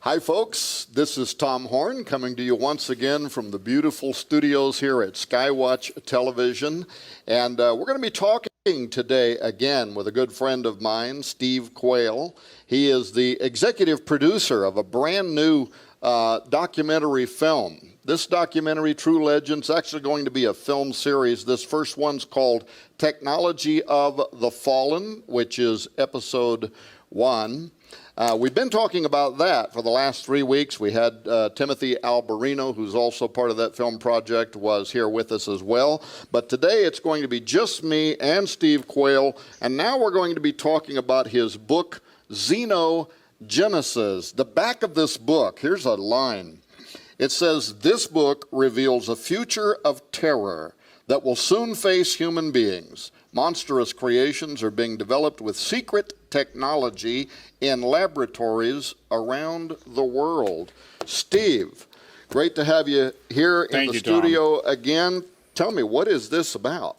Hi, folks. This is Tom Horn coming to you once again from the beautiful studios here at Skywatch Television. And we're going to be talking today again with a good friend of mine, Steve Quayle. He is the executive producer of a brand new documentary film. This documentary, True Legends, is actually going to be a film series. This first one's called Technology of the Fallen, which is episode 1. We've been talking about that for the last 3 weeks. We had Timothy Alberino, who's also part of that film project, was here with us as well. But today it's going to be just me and Steve Quayle, and now we're going to be talking about his book, Xenogenesis. The back of this book, here's a line. It says, "This book reveals a future of terror that will soon face human beings. Monstrous creations are being developed with secret technology in laboratories around the world." Steve, great to have you here in the studio again. Tell me, what is this about?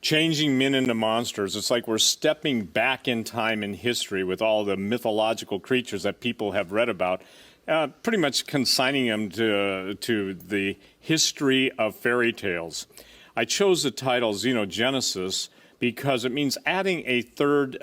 Changing men into monsters. It's like we're stepping back in time in history with all the mythological creatures that people have read about, pretty much consigning them to the history of fairy tales. I chose the title Xenogenesis because it means adding a third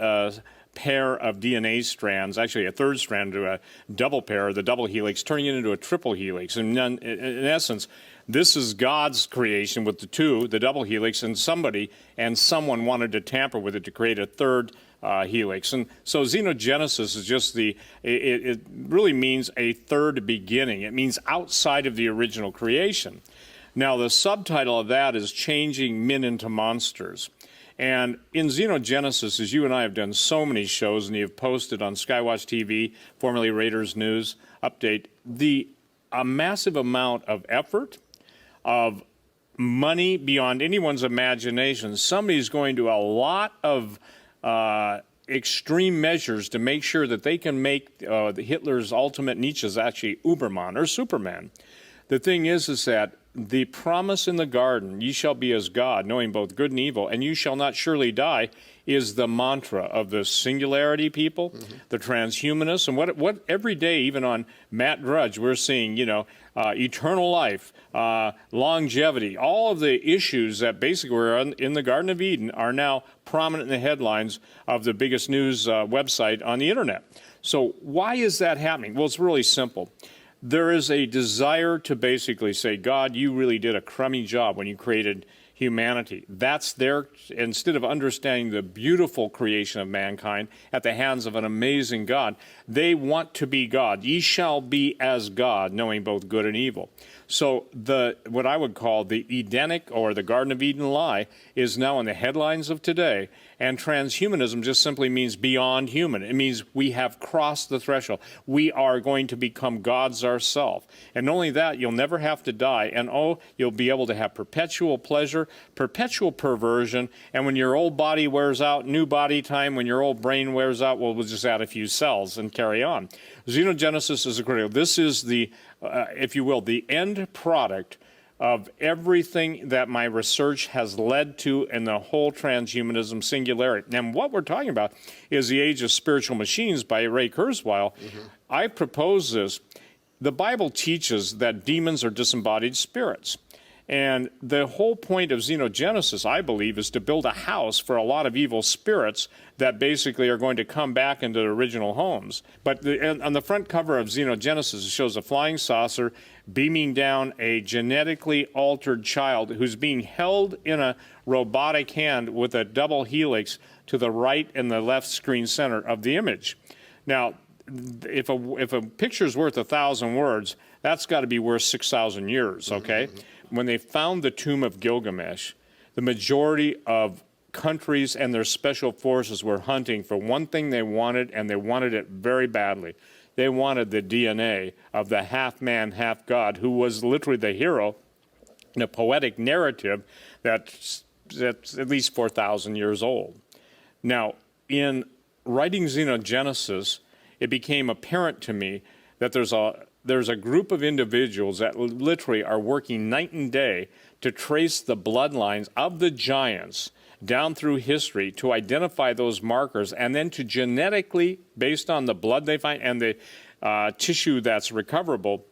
pair of DNA strands, actually a third strand to a double pair, the double helix, turning it into a triple helix. And in essence, this is God's creation with the double helix, and someone wanted to tamper with it to create a third helix. And so xenogenesis is just it really means a third beginning. It means outside of the original creation. Now, the subtitle of that is Changing Men into Monsters. And in Xenogenesis, as you and I have done so many shows, and you've posted on Skywatch TV, formerly Raiders News Update, a massive amount of effort, of money beyond anyone's imagination. Somebody's going to a lot of extreme measures to make sure that they can make Hitler's ultimate Nietzsche's actually Uberman or Superman. The thing is that the promise in the garden, ye shall be as God, knowing both good and evil, and you shall not surely die, is the mantra of the singularity people, the transhumanists, and what every day, even on Matt Drudge, we're seeing, eternal life, longevity, all of the issues that basically were in the Garden of Eden are now prominent in the headlines of the biggest news website on the internet. So why is that happening? Well, it's really simple. There is a desire to basically say, God, you really did a crummy job when you created humanity. That's instead of understanding the beautiful creation of mankind at the hands of an amazing God, they want to be God. Ye shall be as God, knowing both good and evil. So what I would call the Edenic or the Garden of Eden lie is now in the headlines of today, and transhumanism just simply means beyond human. It means we have crossed the threshold. We are going to become gods ourselves. And not only that, you'll never have to die, and you'll be able to have perpetual pleasure, perpetual perversion, and when your old body wears out, new body time, when your old brain wears out, we'll just add a few cells and carry on. Xenogenesis is critical. This is if you will, the end product of everything that my research has led to in the whole transhumanism singularity. And what we're talking about is The Age of Spiritual Machines by Ray Kurzweil. I propose this. The Bible teaches that demons are disembodied spirits. And the whole point of xenogenesis, I believe, is to build a house for a lot of evil spirits that basically are going to come back into their original homes. But on the front cover of xenogenesis, it shows a flying saucer beaming down a genetically altered child who's being held in a robotic hand with a double helix to the right and the left screen center of the image. Now, if a picture's worth 1,000 words, that's got to be worth 6,000 years, okay? When they found the tomb of Gilgamesh, the majority of countries and their special forces were hunting for one thing they wanted, and they wanted it very badly. They wanted the DNA of the half-man, half-god, who was literally the hero in a poetic narrative that's at least 4,000 years old. Now, in writing Xenogenesis, it became apparent to me that there's a group of individuals that literally are working night and day to trace the bloodlines of the giants down through history to identify those markers, and then to genetically, based on the blood they find and tissue that's recoverable,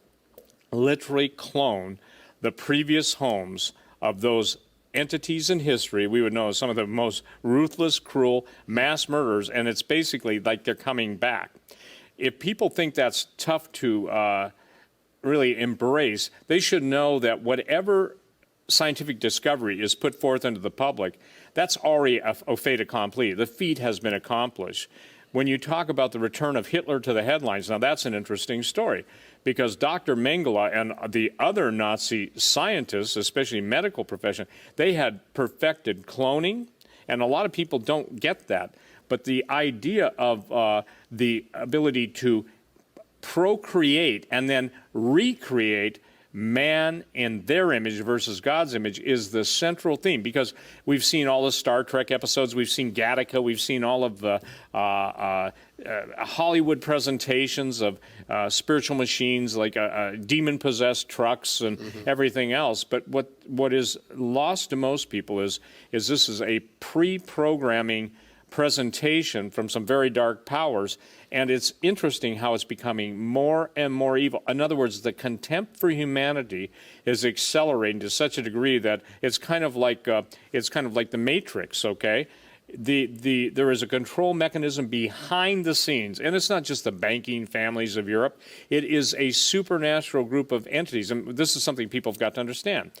literally clone the previous homes of those entities in history we would know as some of the most ruthless, cruel mass murderers, and it's basically like they're coming back. If people think that's tough to really embrace, they should know that whatever scientific discovery is put forth into the public, that's already a fait accompli. The feat has been accomplished. When you talk about the return of Hitler to the headlines, now that's an interesting story, because Dr. Mengele and the other Nazi scientists, especially medical profession, they had perfected cloning, and a lot of people don't get that. But the idea of the ability to procreate and then recreate man in their image versus God's image is the central theme, because we've seen all the Star Trek episodes, we've seen Gattaca, we've seen all of the Hollywood presentations of spiritual machines like demon-possessed trucks and everything else. But what is lost to most people is this is a pre-programming presentation from some very dark powers, and it's interesting how it's becoming more and more evil. In other words, the contempt for humanity is accelerating to such a degree that it's kind of like the Matrix. Okay, there is a control mechanism behind the scenes, and it's not just the banking families of Europe. It is a supernatural group of entities, and this is something people have got to understand.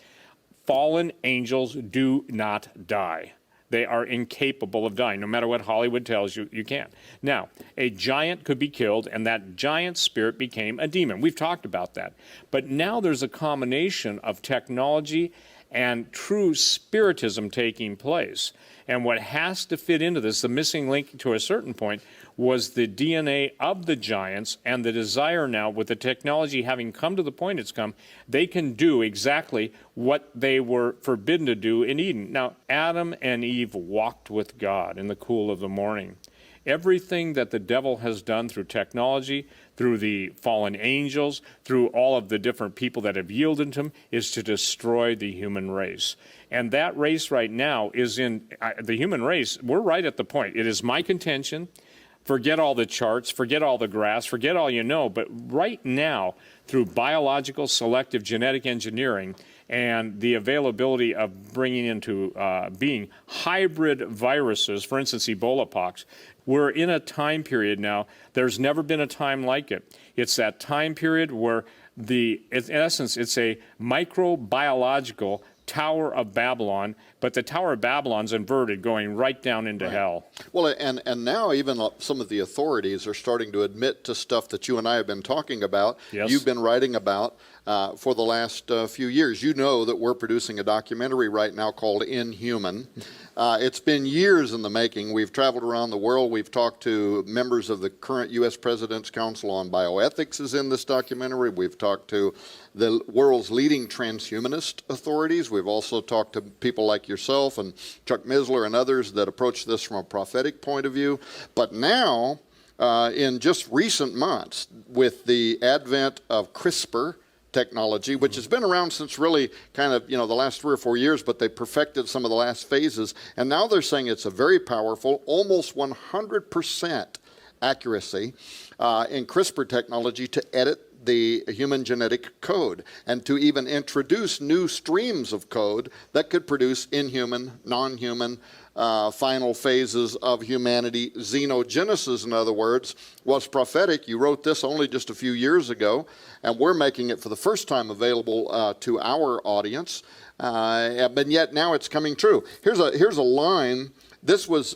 Fallen angels do not die. They are incapable of dying. No matter what Hollywood tells you, you can't. Now, a giant could be killed, and that giant spirit became a demon. We've talked about that. But now there's a combination of technology and true spiritism taking place. And what has to fit into this, the missing link to a certain point, was the DNA of the giants, and the desire now, with the technology having come to the point it's come, they can do exactly what they were forbidden to do in Eden. Now, Adam and Eve walked with God in the cool of the morning. Everything that the devil has done through technology, through the fallen angels, through all of the different people that have yielded to him, is to destroy the human race. And that race right now is in the human race. We're right at the point. It is my contention. Forget all the charts, forget all the graphs, forget all you know. But right now, through biological selective genetic engineering and the availability of bringing into being hybrid viruses, for instance, Ebola pox, we're in a time period now. There's never been a time like it. It's that time period where in essence, it's a microbiological Tower of Babylon, but the Tower of Babylon's inverted, going right down into hell. Well, and now even some of the authorities are starting to admit to stuff that you and I have been talking about. Yes. You've been writing about for the last few years. You know that we're producing a documentary right now called Inhuman. It's been years in the making. We've traveled around the world. We've talked to members of the current U.S. President's Council on Bioethics is in this documentary. We've talked to the world's leading transhumanist authorities. We've also talked to people like yourself and Chuck Misler and others that approach this from a prophetic point of view. But now, in just recent months, with the advent of CRISPR technology, which has been around since really kind of, the last 3 or 4 years, but they perfected some of the last phases. And now they're saying it's a very powerful, almost 100% accuracy in CRISPR technology to edit the human genetic code and to even introduce new streams of code that could produce inhuman, non-human, final phases of humanity. Xenogenesis, in other words, was prophetic. You wrote this only just a few years ago, and we're making it for the first time available to our audience. But yet now it's coming true. Here's a line. This was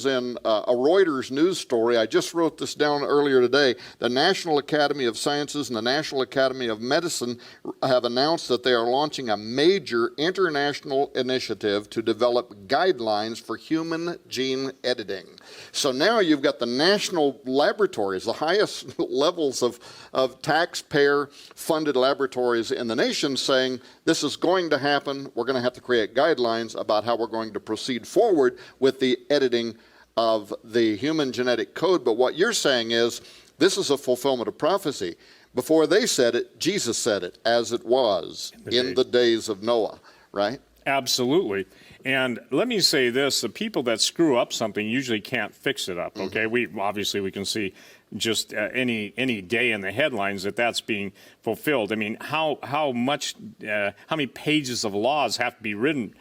in a Reuters news story. I just wrote this down earlier today. The National Academy of Sciences and the National Academy of Medicine have announced that they are launching a major international initiative to develop guidelines for human gene editing. So now you've got the national laboratories, the highest levels of taxpayer-funded laboratories in the nation saying this is going to happen. We're going to have to create guidelines about how we're going to proceed forward with the editing of the human genetic code. But what you're saying is this is a fulfillment of prophecy. Before they said it, Jesus said it, as it was in the days of Noah, right? Absolutely. And let me say this, the people that screw up something usually can't fix it up, okay? We can see just any day in the headlines that's being fulfilled. I mean, how many pages of laws have to be written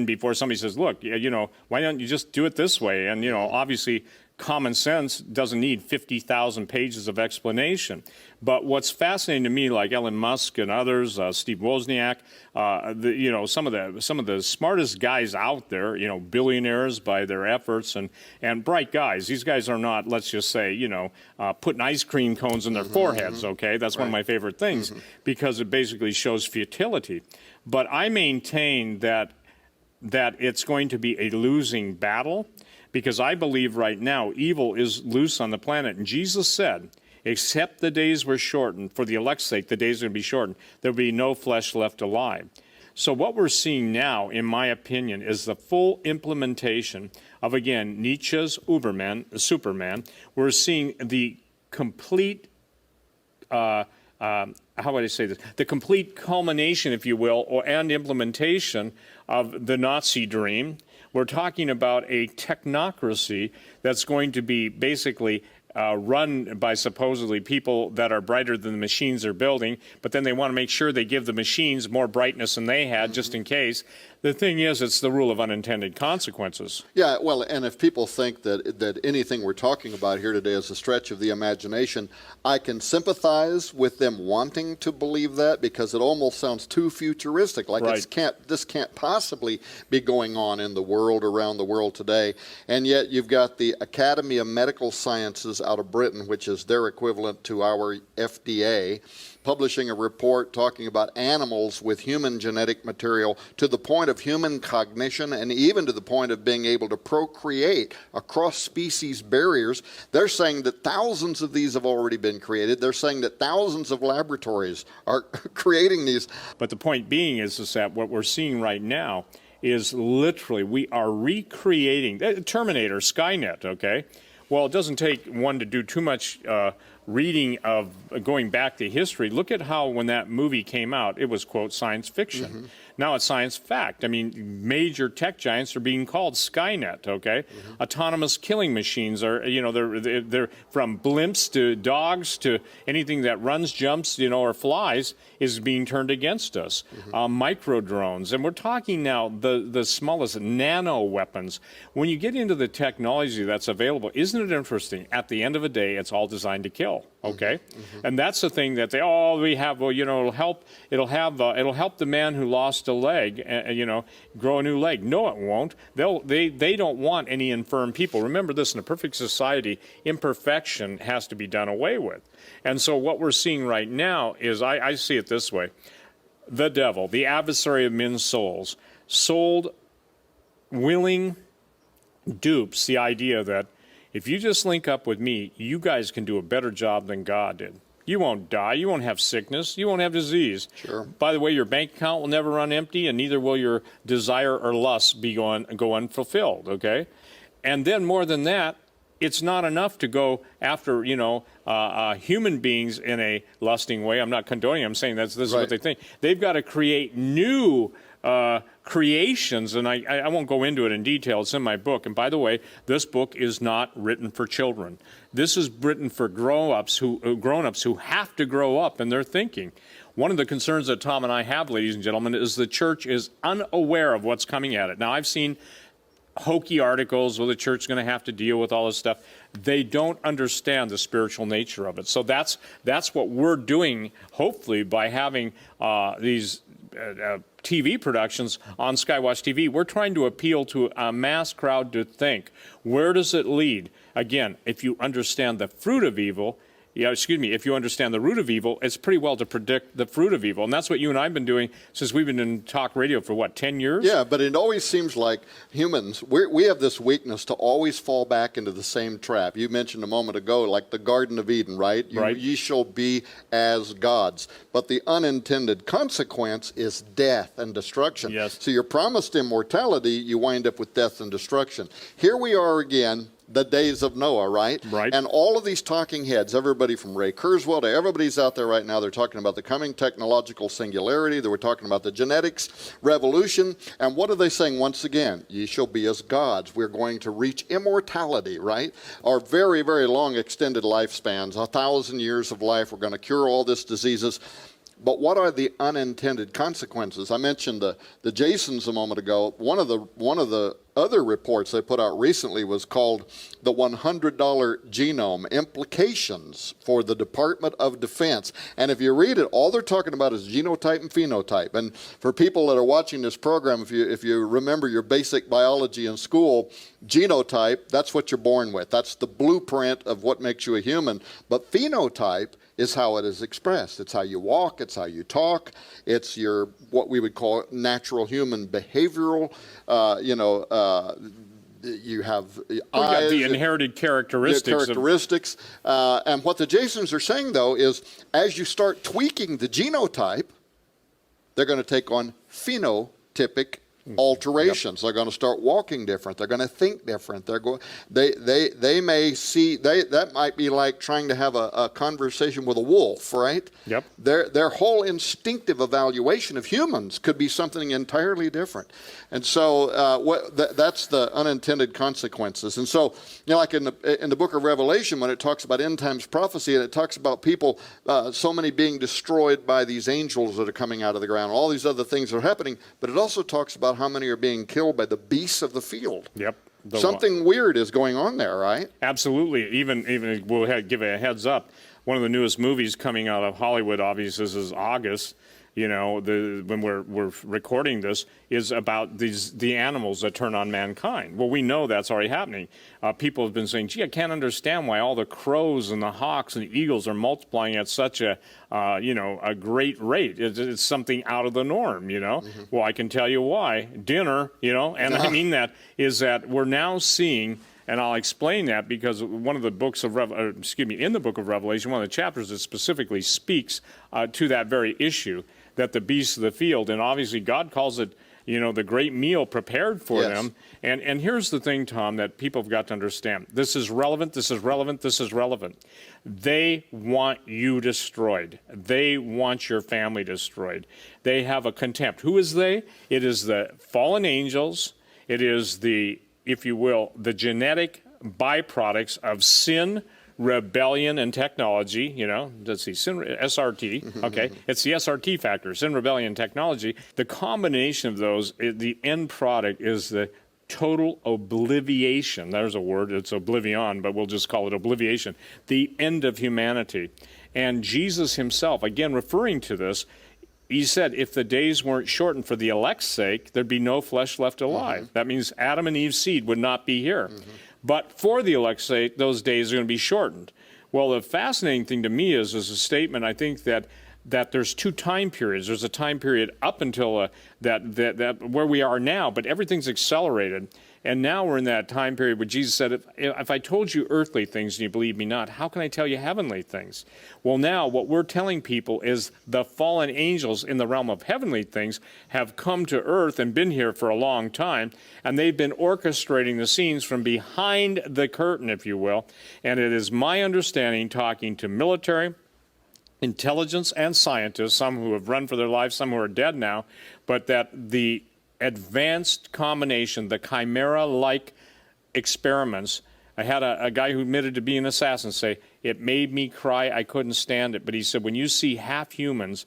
before somebody says, look, why don't you just do it this way? And obviously, common sense doesn't need 50,000 pages of explanation. But what's fascinating to me, like Elon Musk and others, Steve Wozniak, some of the smartest guys out there, billionaires by their efforts and bright guys. These guys are not, let's just say, putting ice cream cones in their foreheads. Okay, that's one of my favorite things because it basically shows futility. But I maintain that it's going to be a losing battle. Because I believe right now evil is loose on the planet. And Jesus said, except the days were shortened, for the elect's sake, the days are going to be shortened, there will be no flesh left alive. So what we're seeing now, in my opinion, is the full implementation of, again, Nietzsche's Superman. We're seeing the complete, how would I say this? The complete culmination, if you will, and implementation of the Nazi dream. We're talking about a technocracy that's going to be basically run by supposedly people that are brighter than the machines they're building, but then they want to make sure they give the machines more brightness than they had, just in case. The thing is, it's the rule of unintended consequences. Yeah, well, and if people think that anything we're talking about here today is a stretch of the imagination, I can sympathize with them wanting to believe that because it almost sounds too futuristic, like this can't possibly be going on in the world, around the world today. And yet you've got the Academy of Medical Sciences out of Britain, which is their equivalent to our FDA, publishing a report talking about animals with human genetic material to the point of human cognition and even to the point of being able to procreate across species barriers. They're saying that thousands of these have already been created. They're saying that thousands of laboratories are creating these. But the point being is that what we're seeing right now is literally we are recreating Terminator, Skynet, okay? Well, it doesn't take one to do too much reading of going back to history. Look at how when that movie came out, it was, quote, science fiction. Now it's science fact. I mean, major tech giants are being called Skynet, okay? Autonomous killing machines are, they're from blimps to dogs to anything that runs, jumps, or flies is being turned against us. Micro drones. And we're talking now the smallest nano weapons. When you get into the technology that's available, isn't it interesting? At the end of the day, it's all designed to kill. Okay, and that's the thing that we have. Well, it'll help the man who lost a leg, grow a new leg. No, it won't. They don't want any infirm people. Remember this: in a perfect society, imperfection has to be done away with. And so what we're seeing right now is, I see it this way: the devil, the adversary of men's souls, sold willing dupes the idea that if you just link up with me, you guys can do a better job than God did. You won't die. You won't have sickness. You won't have disease. Sure. By the way, your bank account will never run empty, and neither will your desire or lust go unfulfilled, okay? And then more than that, it's not enough to go after, human beings in a lusting way. I'm not condoning it. I'm saying this is what they think. They've got to create new creations, and I won't go into it in detail. It's in my book. And by the way, this book is not written for children. This is written for grown-ups who have to grow up in their thinking. One of the concerns that Tom and I have, ladies and gentlemen, is the church is unaware of what's coming at it. Now, I've seen hokey articles where the church is going to have to deal with all this stuff. They don't understand the spiritual nature of it. So that's what we're doing, hopefully, by having these TV productions on Skywatch TV. We're trying to appeal to a mass crowd to think, where does it lead? Again, if you understand the fruit of evil, if you understand the root of evil, it's pretty well to predict the fruit of evil. And that's what you and I have been doing since we've been in talk radio for, 10 years? Yeah, but it always seems like humans, we have this weakness to always fall back into the same trap. You mentioned a moment ago, like the Garden of Eden, right? Ye shall be as gods. But the unintended consequence is death and destruction. Yes. So you're promised immortality, you wind up with death and destruction. Here we are again. the days of Noah, right? Right. And all of these talking heads, everybody from Ray Kurzweil to everybody's out there right now, they're talking about the coming technological singularity. They were talking about the genetics revolution. And what are they saying once again? Ye shall be as gods. We're going to reach immortality, right? Our very, very long extended lifespans, 1,000 years of life. We're going to cure all these diseases. But what are the unintended consequences? I mentioned the Jasons a moment ago. One of the other reports they put out recently was called the $100 Genome Implications for the Department of Defense. And if you read it, all they're talking about is genotype and phenotype. And for people that are watching this program, if you remember your basic biology in school, genotype, that's what you're born with. That's the blueprint of what makes you a human. But phenotype is how it is expressed. It's how you walk, it's how you talk, it's your, what we would call natural human behavioral, you have eyes. The inherited characteristics. And what the Jasons are saying, though, is as you start tweaking the genotype, they're going to take on phenotypic alterations. Yep. They're going to start walking different. They're going to think different. They may see, that might be like trying to have a conversation with a wolf, right? Yep. Their whole instinctive evaluation of humans could be something entirely different. And so that's the unintended consequences. And so, like in the book of Revelation, when it talks about end times prophecy, and it talks about people, so many being destroyed by these angels that are coming out of the ground, all these other things are happening, but it also talks about how many are being killed by the beasts of the field. Yep. Something weird is going on there, right? Absolutely. Even we'll give a heads up. One of the newest movies coming out of Hollywood, obviously, this is August. When we're recording this, is about the animals that turn on mankind. Well, we know that's already happening. People have been saying, gee, I can't understand why all the crows and the hawks and the eagles are multiplying at such a great rate. It's something out of the norm, Mm-hmm. Well, I can tell you why. Dinner, and I mean that, is that we're now seeing. And I'll explain that because one of the books of in the book of Revelation, one of the chapters that specifically speaks to that very issue, that the beasts of the field, and obviously God calls it, the great meal prepared for them. And here's the thing, Tom, that people have got to understand. This is relevant, this is relevant, this is relevant. They want you destroyed. They want your family destroyed. They have a contempt. Who is they? It is the fallen angels. It is the, if you will, the genetic byproducts of sin, rebellion, and technology. Let's see, sin, SRT, okay? It's the SRT factor, sin, rebellion, technology. The combination of those, the end product is the total obliviation. There's a word, it's oblivion, but we'll just call it obliviation. The end of humanity. And Jesus himself, again, referring to this, he said, if the days weren't shortened for the elect's sake, there'd be no flesh left alive. Mm-hmm. That means Adam and Eve's seed would not be here. Mm-hmm. But for the elect's sake, those days are going to be shortened. Well, the fascinating thing to me is a statement, I think, that there's two time periods. There's a time period up until that where we are now, but everything's accelerated. And now we're in that time period where Jesus said, if I told you earthly things and you believe me not, how can I tell you heavenly things? Well, now what we're telling people is the fallen angels in the realm of heavenly things have come to earth and been here for a long time, and they've been orchestrating the scenes from behind the curtain, if you will. And it is my understanding, talking to military, intelligence, and scientists, some who have run for their lives, some who are dead now, but that the advanced combination, the chimera-like experiments. I had a guy who admitted to being an assassin say, it made me cry, I couldn't stand it. But he said, when you see half humans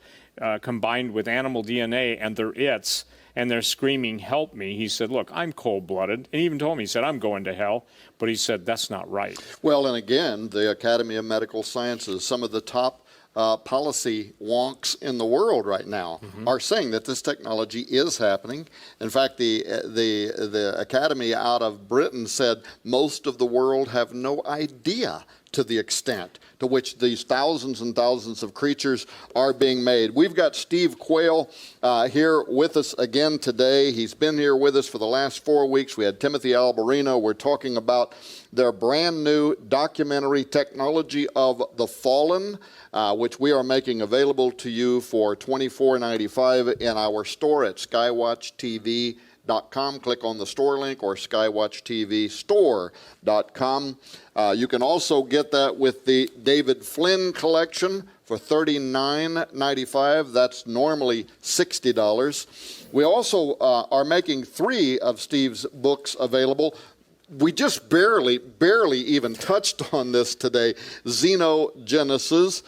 combined with animal DNA and they're its, and they're screaming, help me, he said, look, I'm cold-blooded. And he even told me, he said, I'm going to hell. But he said, that's not right. Well, and again, the Academy of Medical Sciences, some of the top policy wonks in the world right now are saying that this technology is happening. In fact, the Academy out of Britain said most of the world have no idea to the extent to which these thousands and thousands of creatures are being made. We've got Steve Quayle here with us again today. He's been here with us for the last 4 weeks. We had Timothy Alberino. We're talking about their brand new documentary, Technology of the Fallen, which we are making available to you for $24.95 in our store at skywatchtv.com. skywatchtv.com. Click on the store link, or skywatchtvstore.com. You can also get that with the David Flynn collection for $39.95. That's normally $60. We also are making 3 of Steve's books available. We just barely even touched on this today. Xenogenesis,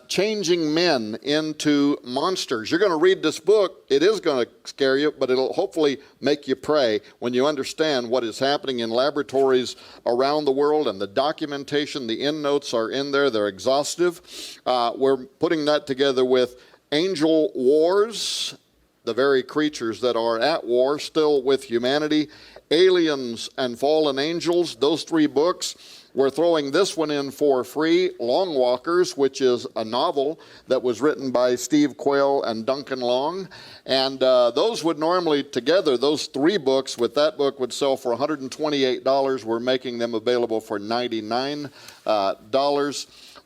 changing men into monsters. You're going to read this book. It is going to scare you, but it'll hopefully make you pray when you understand what is happening in laboratories around the world, and the documentation, the endnotes are in there. They're exhaustive. We're putting that together with Angel Wars, the very creatures that are at war still with humanity, Aliens and Fallen Angels, those 3 books. We're throwing this one in for free, Long Walkers, which is a novel that was written by Steve Quayle and Duncan Long. And those would normally, together, those 3 books with that book would sell for $128. We're making them available for $99.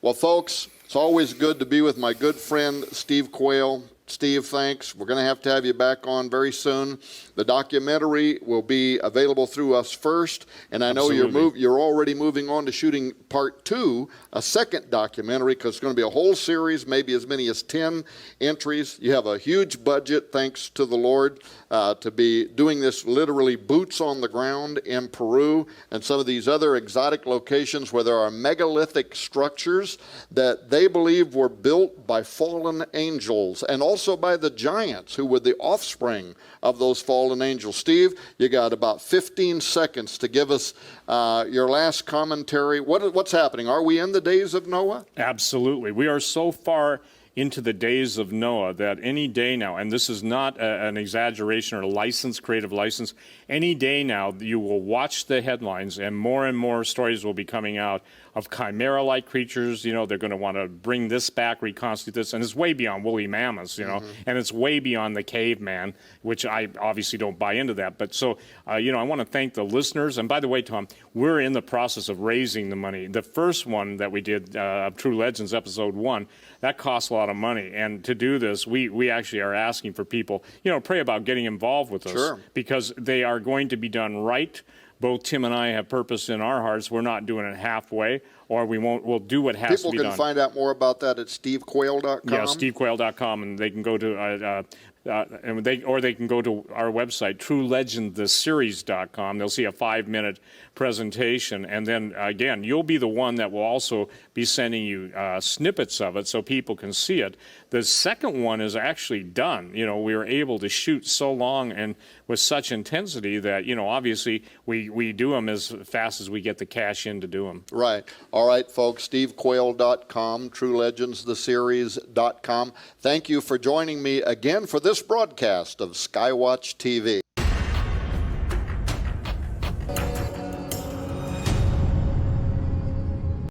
Well, folks, it's always good to be with my good friend Steve Quayle. Steve, thanks. We're going to have you back on very soon. The documentary will be available through us first, and I know you're already moving on to shooting part 2, a second documentary, because it's going to be a whole series, maybe as many as 10 entries. You have a huge budget, thanks to the Lord, to be doing this literally boots on the ground in Peru and some of these other exotic locations where there are megalithic structures that they believe were built by fallen angels, and also by the giants who were the offspring of those fallen angels. Steve, you got about 15 seconds to give us your last commentary. What's happening? Are we in the days of Noah? Absolutely. We are so far into the days of Noah that any day now, and this is not an exaggeration or a license, creative license, any day now you will watch the headlines and more stories will be coming out of chimera-like creatures. You know, they're going to want to bring this back, reconstitute this, and it's way beyond woolly mammoths, you know, and it's way beyond the caveman, which I obviously don't buy into that. But so, I want to thank the listeners. And by the way, Tom, we're in the process of raising the money. The first one that we did, True Legends, episode 1, that costs a lot of money. And to do this, we actually are asking for people, pray about getting involved with us, because they are going to be done right. Both Tim and I have purpose in our hearts. We're not doing it halfway, or we'll do what has to be done. People can find out more about that at stevequayle.com. Yeah, stevequayle.com, and they can go to they can go to our website, truelegendtheseries.com. They'll see a 5-minute presentation, and then again, you'll be the one that will also be sending you snippets of it so people can see it. The second one is actually done. We were able to shoot so long and with such intensity that obviously we do them as fast as we get the cash in to do them. Right. All right, folks. stevequayle.com, truelegendstheseries.com. Thank you for joining me again for this broadcast of Skywatch TV.